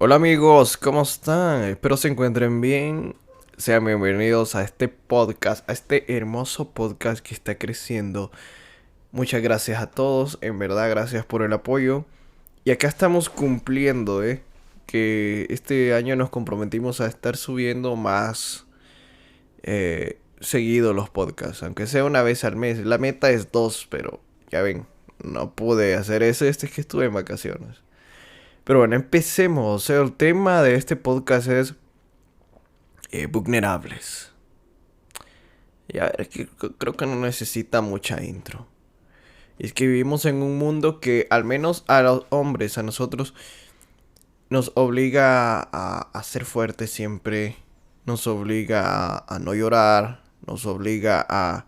Hola amigos, ¿cómo están? Espero se encuentren bien. Sean bienvenidos a este podcast, a este hermoso podcast que está creciendo. Muchas gracias a todos, en verdad gracias por el apoyo. Y acá estamos cumpliendo, que este año nos comprometimos a estar subiendo más seguido los podcasts, aunque sea una vez al mes. La meta es dos, pero ya ven, no pude hacer eso este es que estuve en vacaciones. Pero bueno, empecemos. O sea, el tema de este podcast es vulnerables. Y a ver, es que creo que no necesita mucha intro. Y es que vivimos en un mundo que al menos a los hombres, a nosotros, nos obliga a ser fuertes siempre. Nos obliga a no llorar. Nos obliga a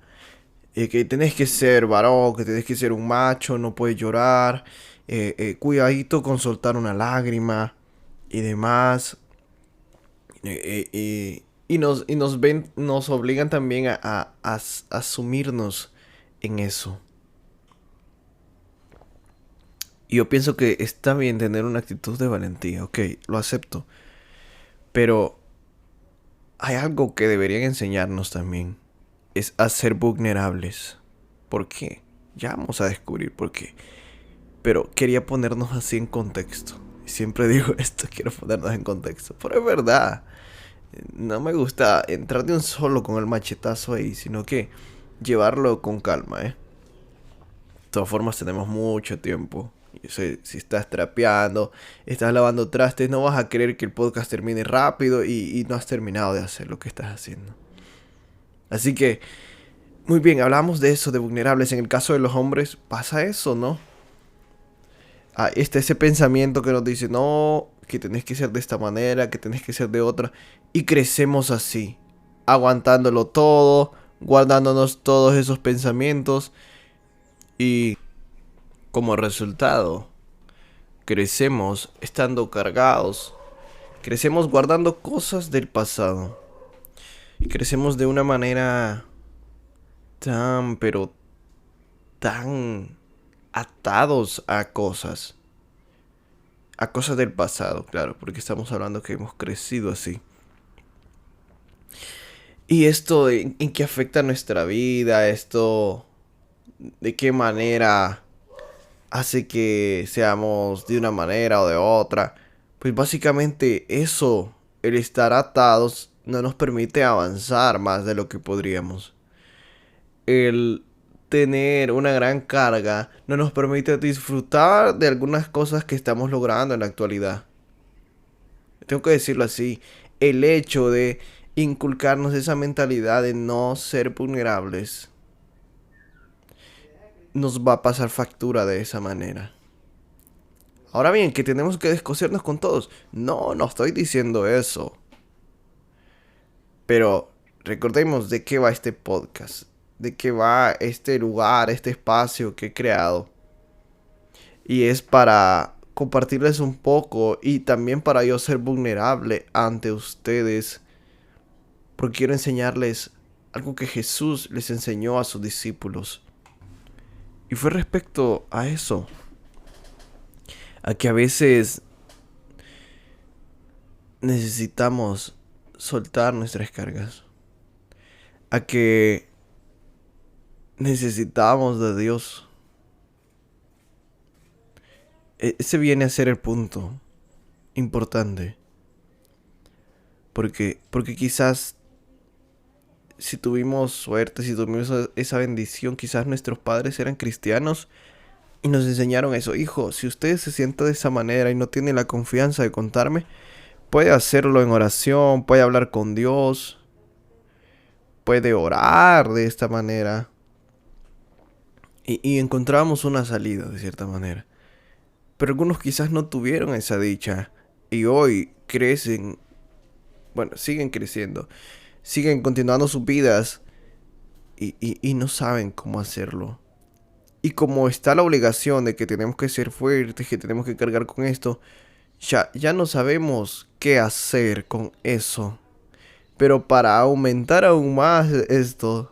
que tienes que ser varón, que tienes que ser un macho, no puedes llorar. Cuidadito con soltar una lágrima y demás. Nos obligan también a asumirnos en eso. Y yo pienso que está bien tener una actitud de valentía, ok, lo acepto. Pero hay algo que deberían enseñarnos también. Es a ser vulnerables. ¿Por qué? Ya vamos a descubrir por qué. Pero quería ponernos así en contexto. Siempre digo esto, quiero ponernos en contexto. Pero es verdad. No me gusta entrar de un solo con el machetazo ahí, sino que llevarlo con calma, ¿eh? De todas formas tenemos mucho tiempo. Yo sé, si estás trapeando, estás lavando trastes, no vas a querer que el podcast termine rápido y no has terminado de hacer lo que estás haciendo. Así que, muy bien, hablamos de eso, de vulnerables. En el caso de los hombres, pasa eso, ¿no? Está ese pensamiento que nos dice, no, que tenés que ser de esta manera, que tenés que ser de otra. Y crecemos así, aguantándolo todo, guardándonos todos esos pensamientos. Y como resultado, crecemos estando cargados. Crecemos guardando cosas del pasado. Y crecemos de una manera tan, pero tan atados a cosas. A cosas del pasado, claro, porque estamos hablando que hemos crecido así. Y esto en qué afecta nuestra vida, esto de qué manera hace que seamos de una manera o de otra. Pues básicamente eso, el estar atados, no nos permite avanzar más de lo que podríamos. El tener una gran carga no nos permite disfrutar de algunas cosas que estamos logrando en la actualidad. Tengo que decirlo así, el hecho de inculcarnos esa mentalidad de no ser vulnerables nos va a pasar factura de esa manera. Ahora bien, que tenemos que descosernos con todos. No, no estoy diciendo eso. Pero recordemos de qué va este podcast. De qué va este lugar, este espacio que he creado. Y es para compartirles un poco y también para yo ser vulnerable ante ustedes. Porque quiero enseñarles algo que Jesús les enseñó a sus discípulos. Y fue respecto a eso. A que a veces necesitamos soltar nuestras cargas. A que necesitamos de Dios. Ese viene a ser el punto importante. Porque quizás si tuvimos suerte, si tuvimos esa bendición, quizás nuestros padres eran cristianos y nos enseñaron eso. Hijo, si usted se sienta de esa manera y no tiene la confianza de contarme, puede hacerlo en oración, puede hablar con Dios, puede orar de esta manera. Y encontramos una salida de cierta manera. Pero algunos quizás no tuvieron esa dicha y hoy crecen, bueno, siguen creciendo, siguen continuando sus vidas y no saben cómo hacerlo. Y como está la obligación de que tenemos que ser fuertes, que tenemos que cargar con esto, ya no sabemos qué hacer con eso. Pero para aumentar aún más esto,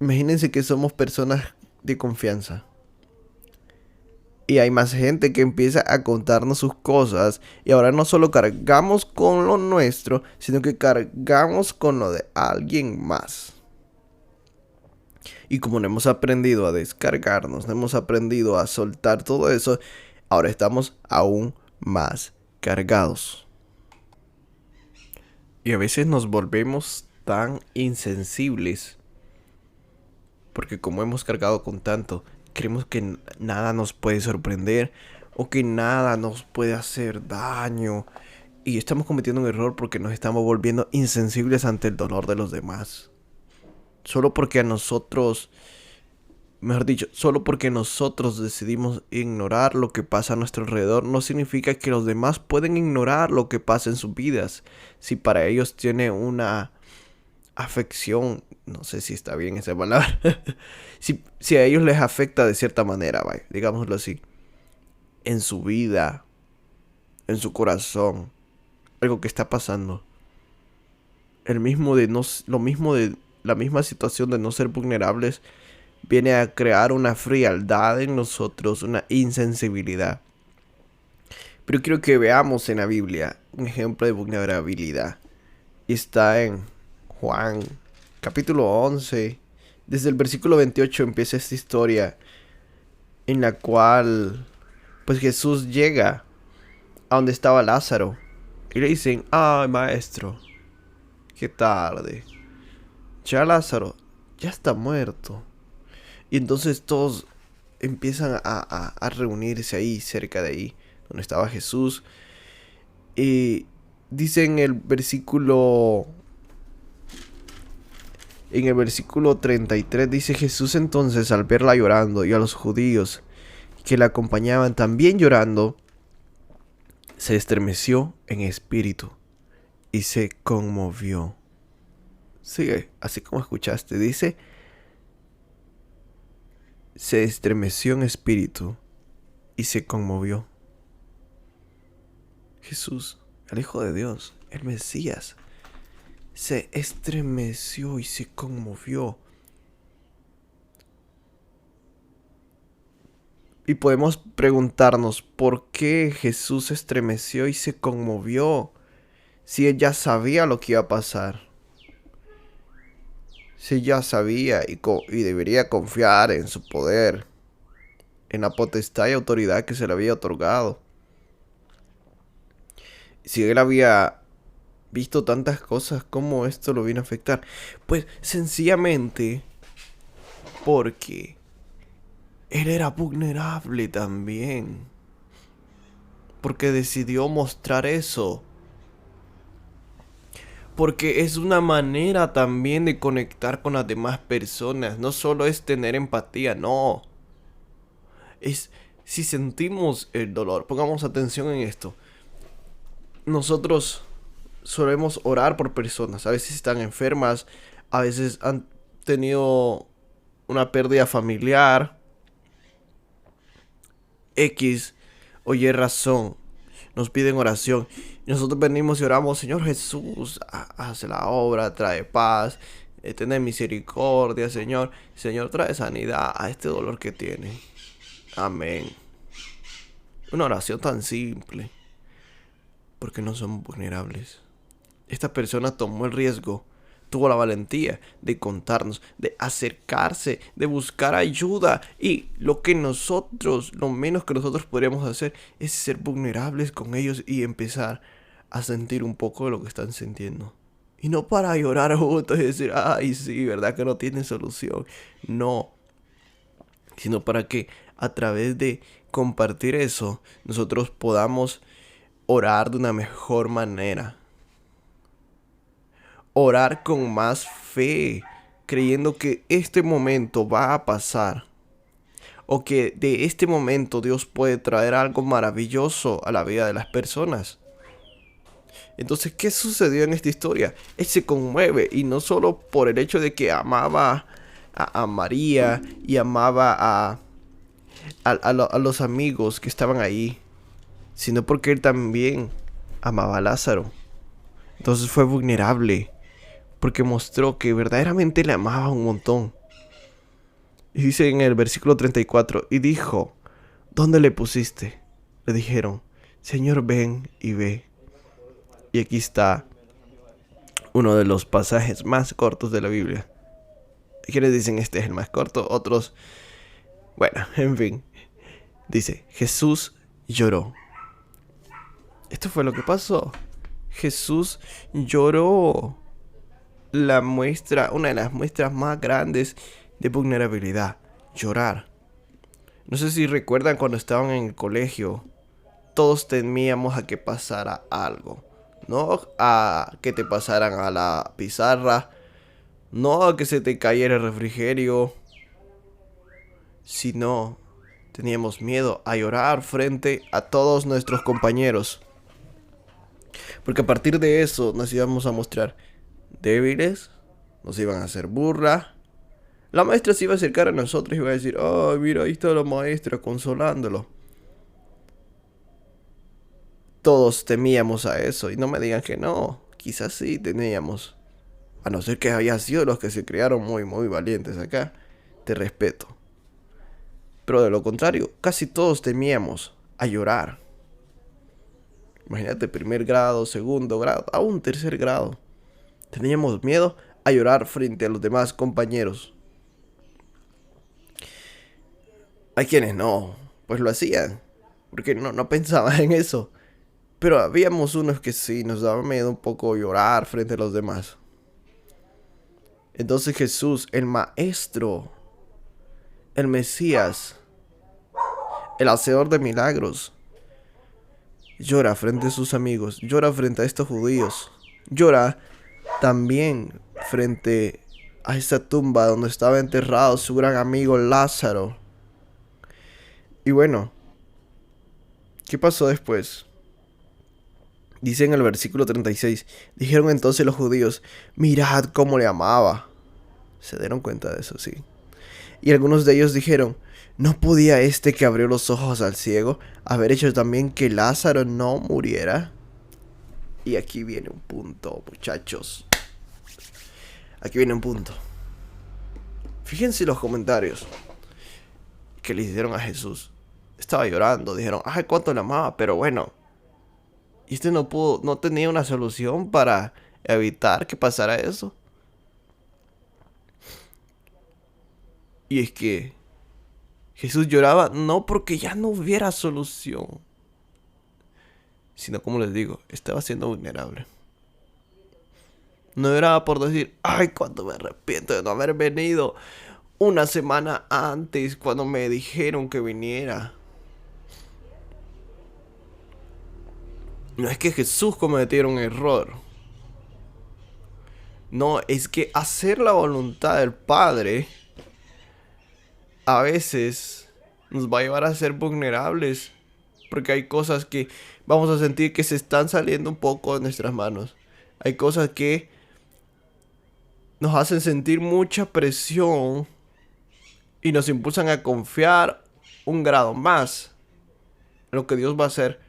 imagínense que somos personas de confianza. Y hay más gente que empieza a contarnos sus cosas. Y ahora no solo cargamos con lo nuestro, sino que cargamos con lo de alguien más. Y como no hemos aprendido a descargarnos, no hemos aprendido a soltar todo eso, ahora estamos aún más cargados. Y a veces nos volvemos tan insensibles. Porque como hemos cargado con tanto, creemos que nada nos puede sorprender o que nada nos puede hacer daño. Y estamos cometiendo un error porque nos estamos volviendo insensibles ante el dolor de los demás. Solo porque a nosotros, mejor dicho, solo porque nosotros decidimos ignorar lo que pasa a nuestro alrededor, no significa que los demás pueden ignorar lo que pasa en sus vidas. Si para ellos tiene una afección, no sé si está bien esa palabra, si a ellos les afecta de cierta manera, vaya, digámoslo así, en su vida, en su corazón, algo que está pasando, lo mismo de la misma situación de no ser vulnerables viene a crear una frialdad en nosotros, una insensibilidad. Pero quiero que veamos en la Biblia un ejemplo de vulnerabilidad. Y está en Juan, capítulo 11. Desde el versículo 28 empieza esta historia en la cual pues Jesús llega a donde estaba Lázaro. Y le dicen, ay maestro, qué tarde. Ya Lázaro ya está muerto. Y entonces todos empiezan a reunirse ahí, cerca de ahí, donde estaba Jesús. Y dice en el versículo 33, dice: Jesús entonces, al verla llorando, y a los judíos que la acompañaban también llorando, se estremeció en espíritu y se conmovió. Sigue, así como escuchaste, dice: se estremeció en espíritu y se conmovió. Jesús, el Hijo de Dios, el Mesías, se estremeció y se conmovió. Y podemos preguntarnos por qué Jesús se estremeció y se conmovió si él ya sabía lo que iba a pasar. Si ya sabía y debería confiar en su poder, en la potestad y autoridad que se le había otorgado. Si él había visto tantas cosas, ¿cómo esto lo vino a afectar? Pues sencillamente porque él era vulnerable también. Porque decidió mostrar eso. Porque es una manera también de conectar con las demás personas. No solo es tener empatía, no. Es si sentimos el dolor. Pongamos atención en esto. Nosotros solemos orar por personas. A veces están enfermas. A veces han tenido una pérdida familiar. X o Y razón. Nos piden oración. Y nosotros venimos y oramos: Señor Jesús, haz la obra, trae paz, ten misericordia, Señor. Señor, trae sanidad a este dolor que tiene. Amén. Una oración tan simple. Porque no somos vulnerables. Esta persona tomó el riesgo, tuvo la valentía de contarnos, de acercarse, de buscar ayuda. Y lo menos que nosotros podríamos hacer es ser vulnerables con ellos y empezar a sentir un poco de lo que están sintiendo. Y no para llorar juntos y decir: ay, sí, verdad que no tiene solución. No. Sino para que a través de compartir eso, nosotros podamos orar de una mejor manera. Orar con más fe, creyendo que este momento va a pasar. O que de este momento Dios puede traer algo maravilloso a la vida de las personas. Entonces, ¿qué sucedió en esta historia? Él se conmueve, y no solo por el hecho de que amaba a María y amaba a los amigos que estaban ahí, sino porque él también amaba a Lázaro. Entonces fue vulnerable, porque mostró que verdaderamente le amaba un montón. Y dice en el versículo 34, y dijo: ¿dónde le pusiste? Le dijeron, Señor, ven y ve. Y aquí está uno de los pasajes más cortos de la Biblia. Hay quienes dicen este es el más corto, otros, bueno, en fin. Dice, Jesús lloró. Esto fue lo que pasó. Jesús lloró. Una de las muestras más grandes de vulnerabilidad, llorar. No sé si recuerdan cuando estaban en el colegio, todos temíamos a que pasara algo. No a que te pasaran a la pizarra, no a que se te cayera el refrigerio, sino teníamos miedo a llorar frente a todos nuestros compañeros. Porque a partir de eso nos íbamos a mostrar débiles, nos iban a hacer burla. La maestra se iba a acercar a nosotros y iba a decir, oh, mira, ahí está la maestra consolándolo. Todos temíamos a eso, y no me digan que no, quizás sí teníamos. A no ser que hayan sido los que se crearon muy valientes acá, te respeto. Pero de lo contrario, casi todos temíamos a llorar. Imagínate, primer grado, segundo grado, aún tercer grado. Teníamos miedo a llorar frente a los demás compañeros. Hay quienes no, pues lo hacían, porque no pensaban en eso. Pero habíamos unos que sí, nos daba miedo un poco llorar frente a los demás. Entonces Jesús, el Maestro, el Mesías, el hacedor de milagros, llora frente a sus amigos, llora frente a estos judíos, llora también frente a esa tumba donde estaba enterrado su gran amigo Lázaro. Y bueno, ¿qué pasó después? Dice en el versículo 36, dijeron entonces los judíos, mirad cómo le amaba. Se dieron cuenta de eso, sí. Y algunos de ellos dijeron, ¿no podía este que abrió los ojos al ciego haber hecho también que Lázaro no muriera? Y aquí viene un punto, muchachos. Aquí viene un punto. Fíjense los comentarios que le hicieron a Jesús. Estaba llorando, dijeron, ay, cuánto le amaba, pero bueno. Y este no tenía una solución para evitar que pasara eso. Y es que Jesús lloraba no porque ya no hubiera solución, sino, como les digo, estaba siendo vulnerable. No era por decir, ay, cuánto me arrepiento de no haber venido una semana antes cuando me dijeron que viniera. No es que Jesús cometiera un error. No, es que hacer la voluntad del Padre a veces nos va a llevar a ser vulnerables. Porque hay cosas que vamos a sentir que se están saliendo un poco de nuestras manos. Hay cosas que nos hacen sentir mucha presión y nos impulsan a confiar un grado más en lo que Dios va a hacer.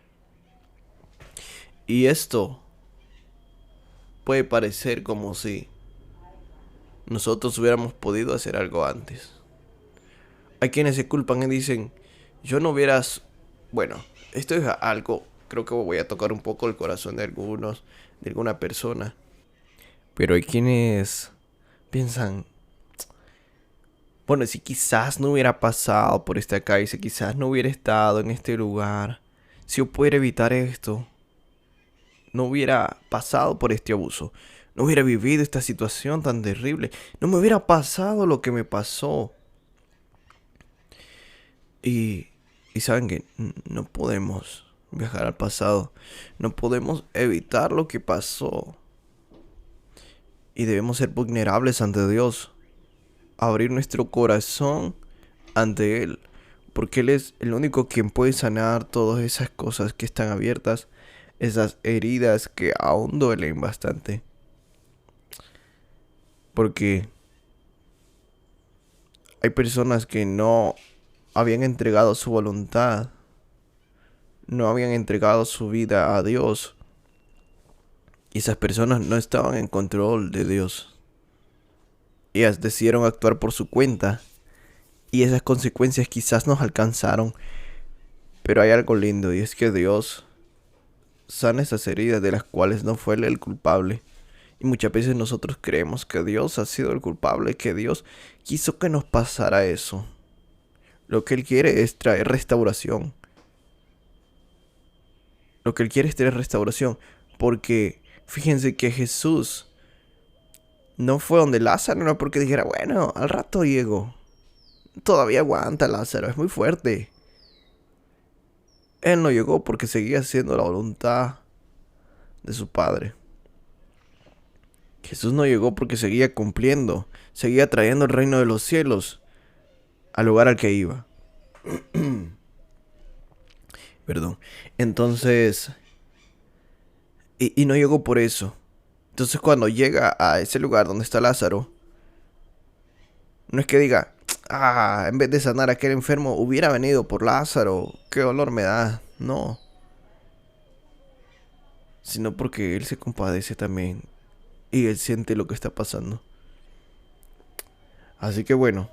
Y esto puede parecer como si nosotros hubiéramos podido hacer algo antes. Hay quienes se culpan y dicen, yo no hubieras... Bueno, esto es algo, creo que voy a tocar un poco el corazón de alguna persona. Pero hay quienes piensan, bueno, si quizás no hubiera pasado por esta calle, si quizás no hubiera estado en este lugar, si yo pudiera evitar esto, no hubiera pasado por este abuso, no hubiera vivido esta situación tan terrible, no me hubiera pasado lo que me pasó. Y saben que no podemos viajar al pasado, no podemos evitar lo que pasó. Y debemos ser vulnerables ante Dios, abrir nuestro corazón ante Él, porque Él es el único quien puede sanar todas esas cosas que están abiertas, esas heridas que aún duelen bastante. Porque hay personas que no habían entregado su voluntad, no habían entregado su vida a Dios, y esas personas no estaban en control de Dios. Ellas decidieron actuar por su cuenta, y esas consecuencias quizás nos alcanzaron Pero hay algo lindo y es que Dios sana esas heridas de las cuales no fue él el culpable. Y muchas veces nosotros creemos que Dios ha sido el culpable, que Dios quiso que nos pasara eso. Lo que Él quiere es traer restauración. Lo que Él quiere es traer restauración. Porque fíjense que Jesús no fue donde Lázaro, no porque dijera, bueno, al rato llego. Todavía aguanta Lázaro, es muy fuerte. Él no llegó porque seguía haciendo la voluntad de su Padre. Jesús no llegó porque seguía cumpliendo, seguía trayendo el reino de los cielos al lugar al que iba. Perdón. Entonces, y no llegó por eso. Entonces cuando llega a ese lugar donde está Lázaro, no es que diga, en vez de sanar a aquel enfermo, hubiera venido por Lázaro, qué dolor me da. No. Sino porque él se compadece también y él siente lo que está pasando. Así que bueno,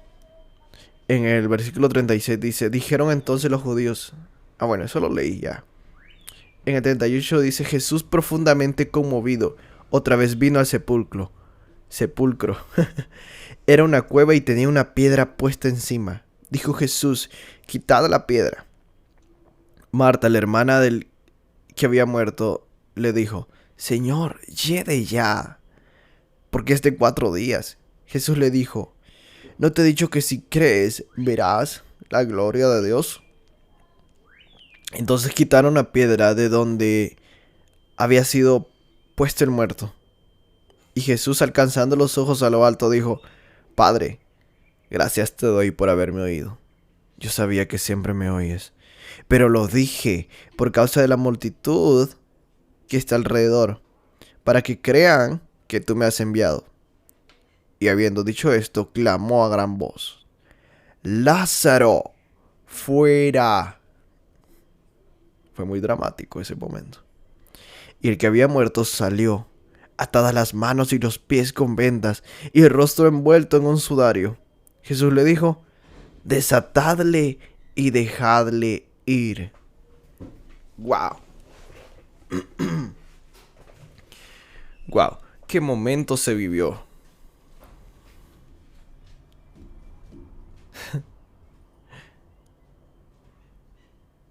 en el versículo 36 dice, dijeron entonces los judíos. Bueno, eso lo leí ya. En el 38 dice, Jesús profundamente conmovido, otra vez vino al sepulcro. Era una cueva y tenía una piedra puesta encima. Dijo Jesús, quitad la piedra. Marta, la hermana del que había muerto, le dijo, Señor, llegue ya, porque es de 4 días. Jesús le dijo, ¿no te he dicho que si crees, verás la gloria de Dios? Entonces quitaron la piedra de donde había sido puesto el muerto. Y Jesús, alcanzando los ojos a lo alto, dijo, Padre, gracias te doy por haberme oído. Yo sabía que siempre me oyes, pero lo dije por causa de la multitud que está alrededor, para que crean que tú me has enviado. Y habiendo dicho esto, clamó a gran voz, Lázaro, fuera. Fue muy dramático ese momento. Y el que había muerto salió, atadas las manos y los pies con vendas, y el rostro envuelto en un sudario. Jesús le dijo, desatadle y dejadle ir. ¡Wow! ¡Wow! ¡Qué momento se vivió!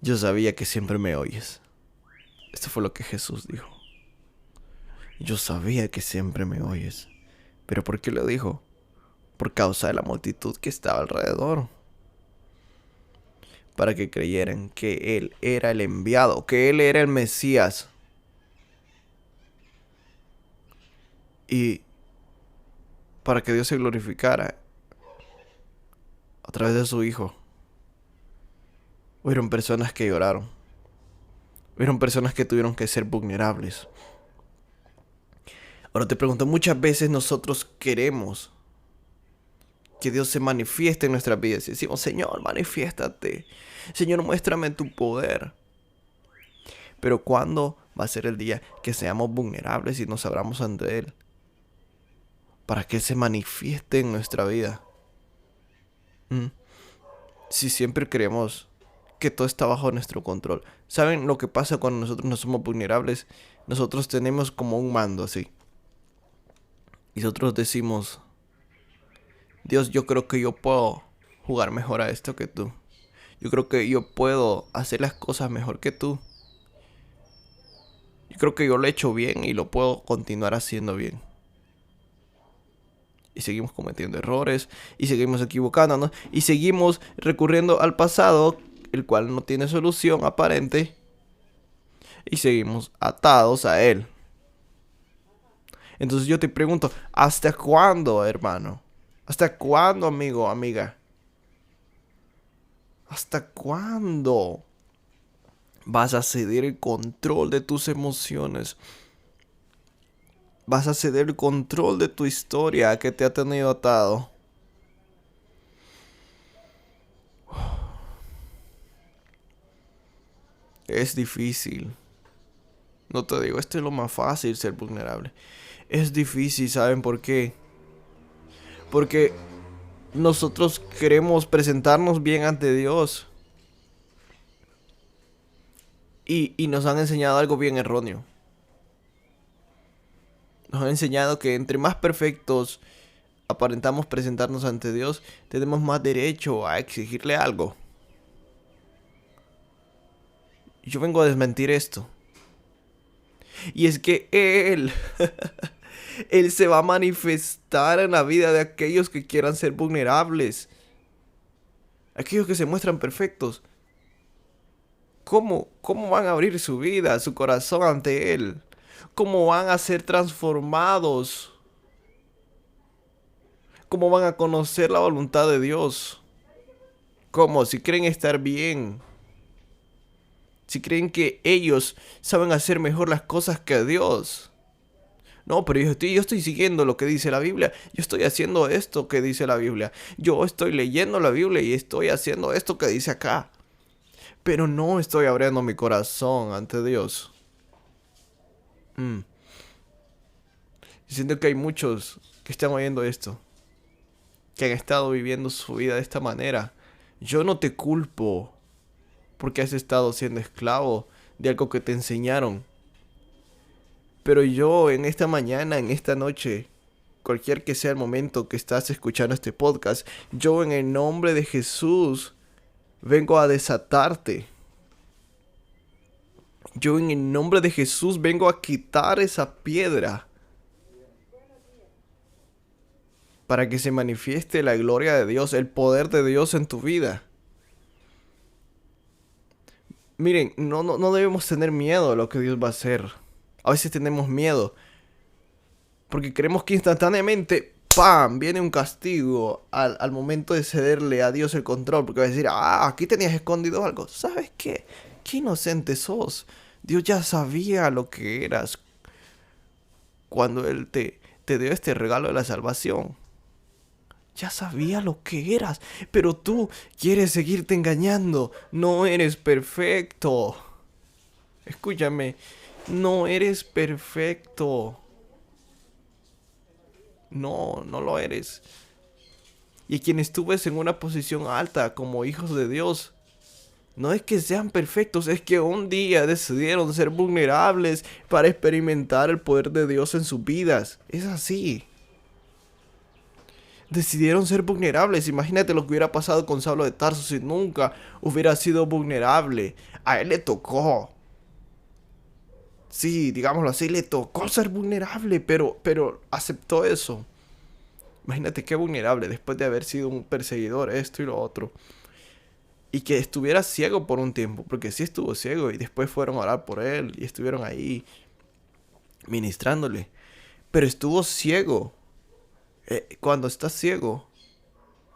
Yo sabía que siempre me oyes. Esto fue lo que Jesús dijo. Yo sabía que siempre me oyes. ¿Pero por qué lo dijo? Por causa de la multitud que estaba alrededor. Para que creyeran que Él era el enviado, que Él era el Mesías. Y para que Dios se glorificara a través de su Hijo. Hubieron personas que lloraron. Hubieron personas que tuvieron que ser vulnerables. Ahora te pregunto, muchas veces nosotros queremos que Dios se manifieste en nuestras vidas. Y decimos, Señor, manifiéstate. Señor, muéstrame tu poder. Pero ¿cuándo va a ser el día que seamos vulnerables y nos abramos ante Él? Para que Él se manifieste en nuestra vida. Si siempre creemos que todo está bajo nuestro control. ¿Saben lo que pasa cuando nosotros no somos vulnerables? Nosotros tenemos como un mando así. Y nosotros decimos, Dios, yo creo que yo puedo jugar mejor a esto que tú. Yo creo que yo puedo hacer las cosas mejor que tú. Yo creo que yo lo he hecho bien y lo puedo continuar haciendo bien. Y seguimos cometiendo errores, y seguimos equivocándonos, y seguimos recurriendo al pasado, el cual no tiene solución aparente, y seguimos atados a él. Entonces yo te pregunto, ¿hasta cuándo, hermano? ¿Hasta cuándo, amigo, amiga? ¿Hasta cuándo vas a ceder el control de tus emociones? ¿Vas a ceder el control de tu historia que te ha tenido atado? Es difícil. No te digo, esto es lo más fácil, ser vulnerable. Es difícil, ¿saben por qué? Porque nosotros queremos presentarnos bien ante Dios. Y nos han enseñado algo bien erróneo. Nos han enseñado que entre más perfectos aparentamos presentarnos ante Dios, tenemos más derecho a exigirle algo. Yo vengo a desmentir esto. Y es que Él se va a manifestar en la vida de aquellos que quieran ser vulnerables. Aquellos que se muestran perfectos. ¿Cómo van a abrir su vida, su corazón ante Él? ¿Cómo van a ser transformados? ¿Cómo van a conocer la voluntad de Dios? ¿Cómo? Si creen estar bien. Si creen que ellos saben hacer mejor las cosas que Dios. No, pero yo estoy siguiendo lo que dice la Biblia. Yo estoy haciendo esto que dice la Biblia. Yo estoy leyendo la Biblia y estoy haciendo esto que dice acá. Pero no estoy abriendo mi corazón ante Dios. Siento que hay muchos que están oyendo esto, que han estado viviendo su vida de esta manera. Yo no te culpo porque has estado siendo esclavo de algo que te enseñaron. Pero yo en esta mañana, en esta noche, cualquier que sea el momento que estás escuchando este podcast, yo en el nombre de Jesús vengo a desatarte. Yo en el nombre de Jesús vengo a quitar esa piedra para que se manifieste la gloria de Dios, el poder de Dios en tu vida. Miren, no debemos tener miedo a lo que Dios va a hacer. A veces tenemos miedo porque creemos que instantáneamente, ¡pam!, viene un castigo al momento de cederle a Dios el control. Porque va a decir, aquí tenías escondido algo. ¿Sabes qué? Qué inocente sos. Dios ya sabía lo que eras cuando Él te dio este regalo de la salvación. Ya sabía lo que eras, pero tú quieres seguirte engañando. No eres perfecto. Escúchame, no eres perfecto. No lo eres. Y quienes tú ves en una posición alta como hijos de Dios, no es que sean perfectos, es que un día decidieron ser vulnerables para experimentar el poder de Dios en sus vidas. Es así. Decidieron ser vulnerables. Imagínate lo que hubiera pasado con Saulo de Tarso si nunca hubiera sido vulnerable. A él le tocó. Sí, digámoslo así, le tocó ser vulnerable, pero aceptó eso. Imagínate qué vulnerable después de haber sido un perseguidor, esto y lo otro. Y que estuviera ciego por un tiempo, porque sí estuvo ciego y después fueron a orar por él y estuvieron ahí ministrándole. Pero estuvo ciego. Cuando estás ciego,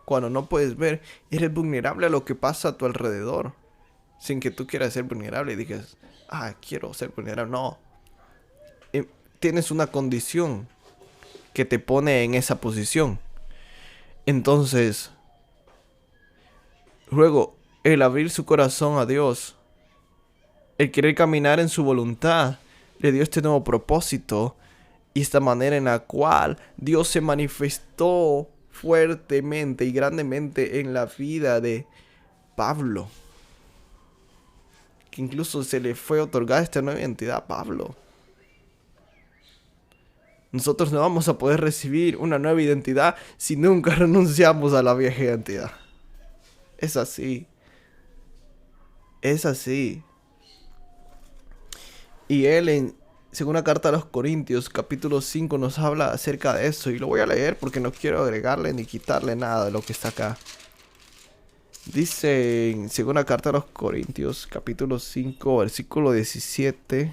cuando no puedes ver, eres vulnerable a lo que pasa a tu alrededor. Sin que tú quieras ser vulnerable y digas, quiero ser vulnerable. No. Tienes una condición que te pone en esa posición. Entonces, luego, el abrir su corazón a Dios, el querer caminar en su voluntad, le dio este nuevo propósito y esta manera en la cual Dios se manifestó fuertemente y grandemente en la vida de Pablo. Que incluso se le fue otorgada esta nueva identidad a Pablo. Nosotros no vamos a poder recibir una nueva identidad si nunca renunciamos a la vieja identidad. Es así. Es así. Y él en segunda carta a los Corintios, capítulo 5, nos habla acerca de eso. Y lo voy a leer porque no quiero agregarle ni quitarle nada de lo que está acá. Dice en segunda carta a los Corintios, capítulo 5, versículo 17.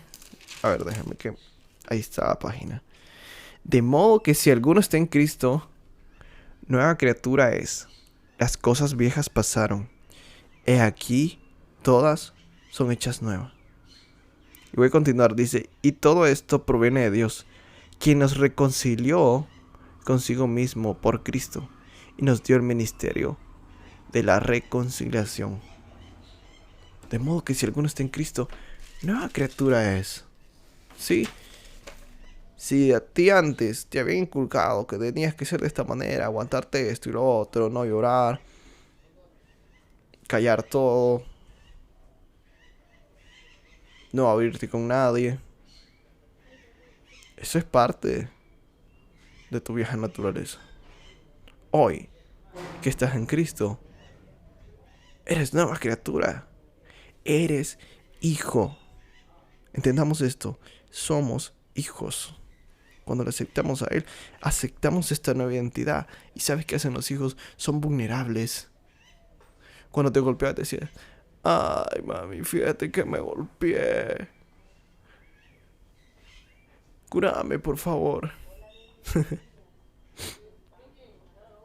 A ver, déjame que... Ahí está la página. De modo que si alguno está en Cristo, nueva criatura es. Las cosas viejas pasaron. He aquí, todas son hechas nuevas. Y voy a continuar, dice, y todo esto proviene de Dios, quien nos reconcilió consigo mismo por Cristo y nos dio el ministerio de la reconciliación. De modo que si alguno está en Cristo, nueva criatura es. ¿Sí? Si a ti antes te habían inculcado que tenías que ser de esta manera, aguantarte esto y lo otro, no llorar, callar todo, no abrirte con nadie. Eso es parte de tu vieja naturaleza. Hoy que estás en Cristo, eres nueva criatura. Eres hijo. Entendamos esto. Somos hijos. Cuando le aceptamos a Él, aceptamos esta nueva identidad. ¿Y sabes qué hacen los hijos? Son vulnerables. Cuando te golpeas, te decías: ay, mami, fíjate que me golpeé. Cúrame, por favor.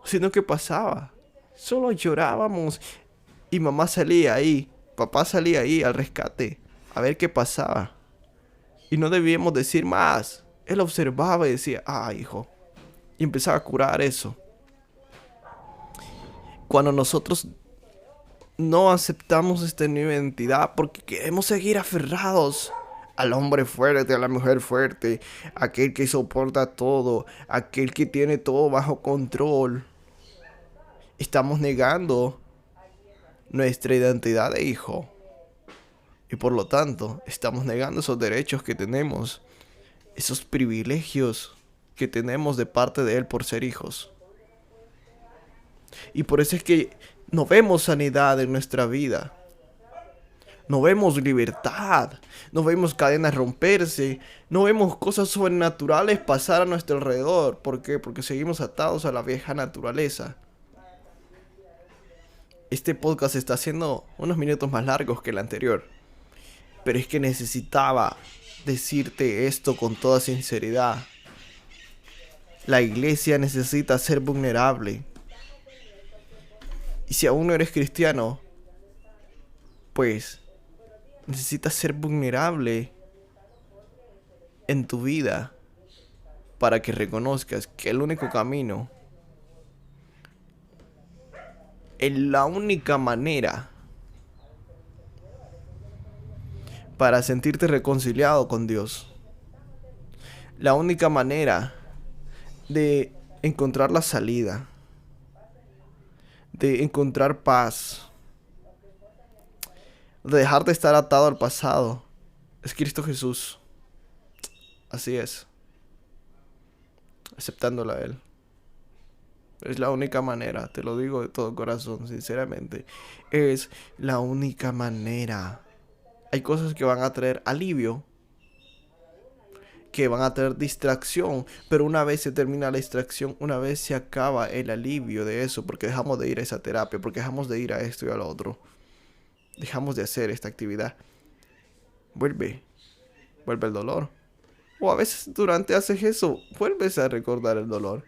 Sino que pasaba. Solo llorábamos. Y mamá salía ahí. Papá salía ahí al rescate. A ver qué pasaba. Y no debíamos decir más. Él observaba y decía: ah, hijo. Y empezaba a curar eso. Cuando nosotros no aceptamos esta nueva identidad porque queremos seguir aferrados al hombre fuerte, a la mujer fuerte, aquel que soporta todo, aquel que tiene todo bajo control, estamos negando nuestra identidad de hijo. Y por lo tanto, estamos negando esos derechos que tenemos, esos privilegios que tenemos de parte de Él por ser hijos. Y por eso es que no vemos sanidad en nuestra vida. No vemos libertad. No vemos cadenas romperse. No vemos cosas sobrenaturales pasar a nuestro alrededor. ¿Por qué? Porque seguimos atados a la vieja naturaleza. Este podcast está haciendo unos minutos más largos que el anterior. Pero es que necesitaba decirte esto con toda sinceridad. La iglesia necesita ser vulnerable. Y si aún no eres cristiano, pues necesitas ser vulnerable en tu vida para que reconozcas que el único camino, la única manera para sentirte reconciliado con Dios, la única manera de encontrar la salida, de encontrar paz, de dejar de estar atado al pasado, es Cristo Jesús. Así es. Aceptándolo a Él. Es la única manera, te lo digo de todo corazón, sinceramente. Es la única manera. Hay cosas que van a traer alivio, que van a traer distracción, pero una vez se termina la distracción, una vez se acaba el alivio de eso, porque dejamos de ir a esa terapia, porque dejamos de ir a esto y a lo otro, dejamos de hacer esta actividad, vuelve el dolor. O a veces durante haces eso, vuelves a recordar el dolor.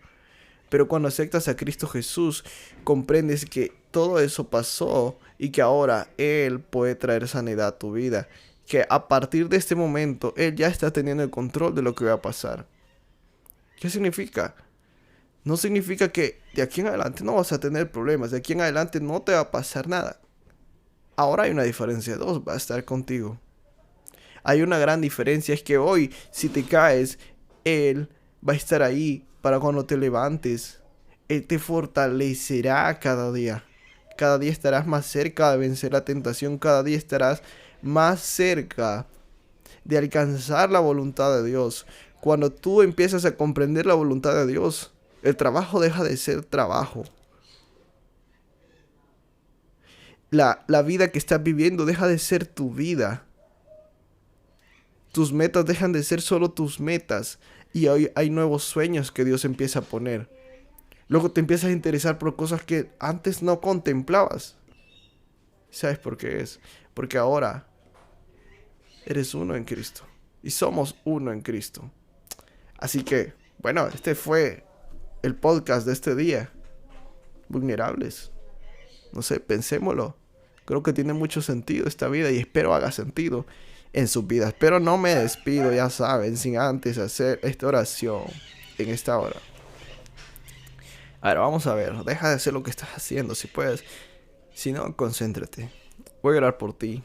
Pero cuando aceptas a Cristo Jesús, comprendes que todo eso pasó y que ahora Él puede traer sanidad a tu vida. Que a partir de este momento, Él ya está teniendo el control de lo que va a pasar. ¿Qué significa? No significa que de aquí en adelante no vas a tener problemas. De aquí en adelante no te va a pasar nada. Ahora hay una diferencia. Dios va a estar contigo. Hay una gran diferencia. Es que hoy, si te caes, Él va a estar ahí para cuando te levantes. Él te fortalecerá cada día. Cada día estarás más cerca de vencer la tentación. Cada día estarás más cerca de alcanzar la voluntad de Dios. Cuando tú empiezas a comprender la voluntad de Dios, el trabajo deja de ser trabajo. La vida que estás viviendo deja de ser tu vida. Tus metas dejan de ser solo tus metas. Y hoy hay nuevos sueños que Dios empieza a poner. Luego te empiezas a interesar por cosas que antes no contemplabas. ¿Sabes por qué es? Porque ahora eres uno en Cristo. Y somos uno en Cristo. Así que, bueno, este fue el podcast de este día. Vulnerables. No sé, pensémoslo. Creo que tiene mucho sentido esta vida y espero haga sentido en sus vidas. Pero no me despido, ya saben, sin antes hacer esta oración en esta hora. A ver, vamos a ver. Deja de hacer lo que estás haciendo si puedes. Si no, concéntrate. Voy a orar por ti.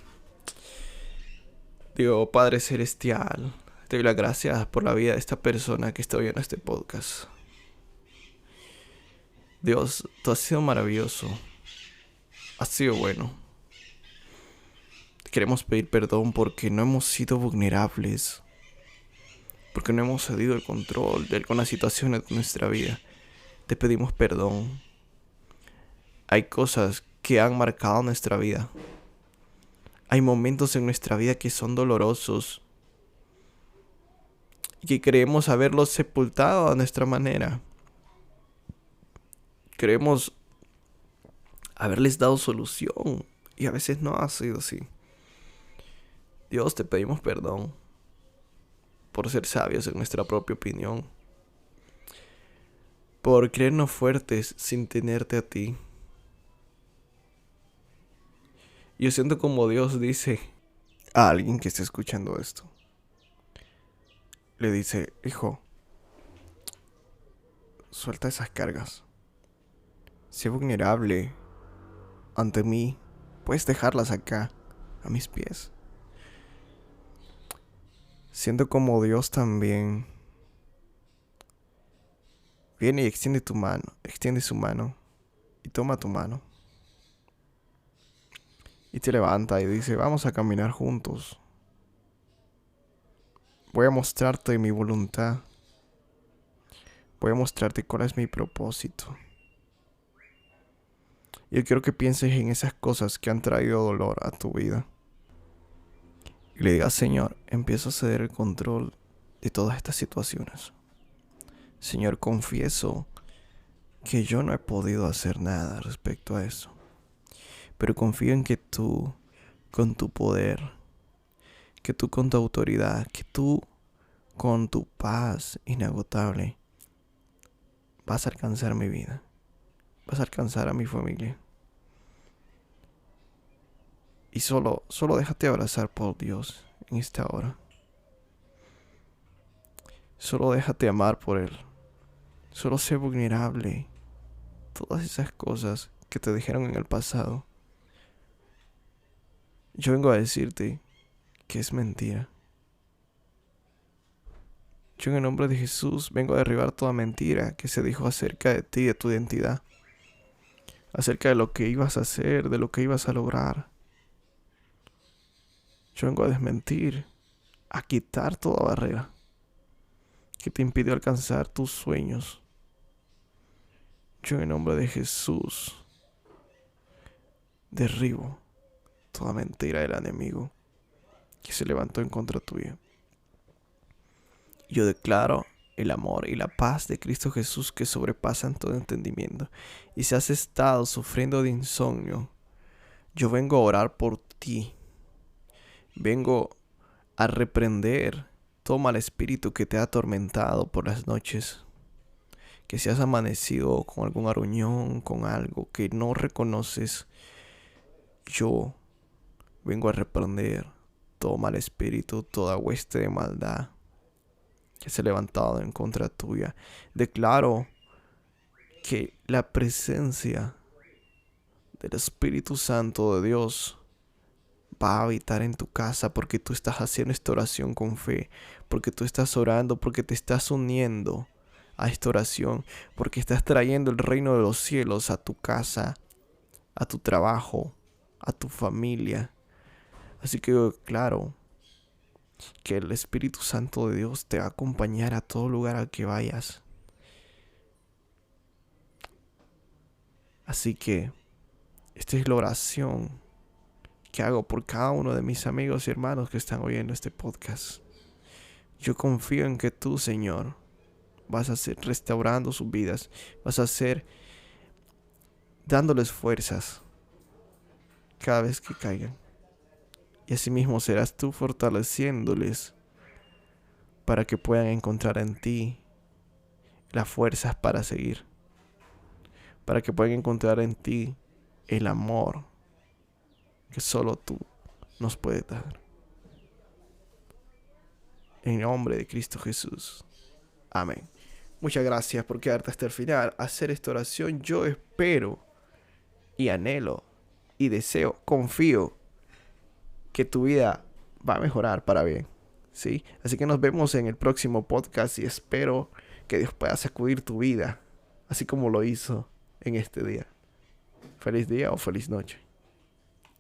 Digo, Padre Celestial, te doy las gracias por la vida de esta persona que está oyendo este podcast. Dios, tú has sido maravilloso. Has sido bueno. Queremos pedir perdón porque no hemos sido vulnerables, porque no hemos cedido el control de algunas situaciones de nuestra vida. Te pedimos perdón. Hay cosas que han marcado nuestra vida. Hay momentos en nuestra vida que son dolorosos y que creemos haberlos sepultado a nuestra manera. Creemos haberles dado solución y a veces no ha sido así. Dios, te pedimos perdón por ser sabios en nuestra propia opinión, por creernos fuertes sin tenerte a ti. Yo siento como Dios dice a alguien que esté escuchando esto. Le dice, hijo, suelta esas cargas. Sé vulnerable ante mí. Puedes dejarlas acá, a mis pies. Siento como Dios también viene y extiende su mano y toma tu mano. Y te levanta y dice, vamos a caminar juntos. Voy a mostrarte mi voluntad. Voy a mostrarte cuál es mi propósito. Yo quiero que pienses en esas cosas que han traído dolor a tu vida. Y le digas, Señor, empiezo a ceder el control de todas estas situaciones. Señor, confieso que yo no he podido hacer nada respecto a eso. Pero confío en que tú, con tu poder, que tú con tu autoridad, que tú con tu paz inagotable, vas a alcanzar mi vida. Vas a alcanzar a mi familia. Y solo déjate abrazar por Dios en esta hora. Solo déjate amar por Él. Solo sé vulnerable. Todas esas cosas que te dijeron en el pasado. Yo vengo a decirte que es mentira. Yo en el nombre de Jesús vengo a derribar toda mentira que se dijo acerca de ti, de tu identidad. Acerca de lo que ibas a hacer, de lo que ibas a lograr. Yo vengo a desmentir, a quitar toda barrera que te impidió alcanzar tus sueños. Yo en el nombre de Jesús derribo toda mentira del enemigo que se levantó en contra tuya. Yo declaro el amor y la paz de Cristo Jesús que sobrepasan todo entendimiento. Y si has estado sufriendo de insomnio, yo vengo a orar por ti. Vengo a reprender todo mal espíritu que te ha atormentado por las noches. Que si has amanecido con algún aruñón, con algo que no reconoces, yo vengo a reprender todo mal espíritu, toda hueste de maldad que se ha levantado en contra tuya. Declaro que la presencia del Espíritu Santo de Dios va a habitar en tu casa porque tú estás haciendo esta oración con fe, porque tú estás orando, porque te estás uniendo a esta oración, porque estás trayendo el reino de los cielos a tu casa, a tu trabajo, a tu familia. Así que yo declaro que el Espíritu Santo de Dios te va a acompañar a todo lugar al que vayas. Así que esta es la oración que hago por cada uno de mis amigos y hermanos que están oyendo este podcast. Yo confío en que tú, Señor, vas a ser restaurando sus vidas, vas a ser dándoles fuerzas cada vez que caigan. Y asimismo serás tú fortaleciéndoles para que puedan encontrar en ti las fuerzas para seguir. Para que puedan encontrar en ti el amor que solo tú nos puedes dar. En nombre de Cristo Jesús. Amén. Muchas gracias por quedarte hasta el final. Hacer esta oración yo espero y anhelo y deseo, confío que tu vida va a mejorar para bien, ¿sí? Así que nos vemos en el próximo podcast y espero que Dios pueda sacudir tu vida, así como lo hizo en este día. Feliz día o feliz noche.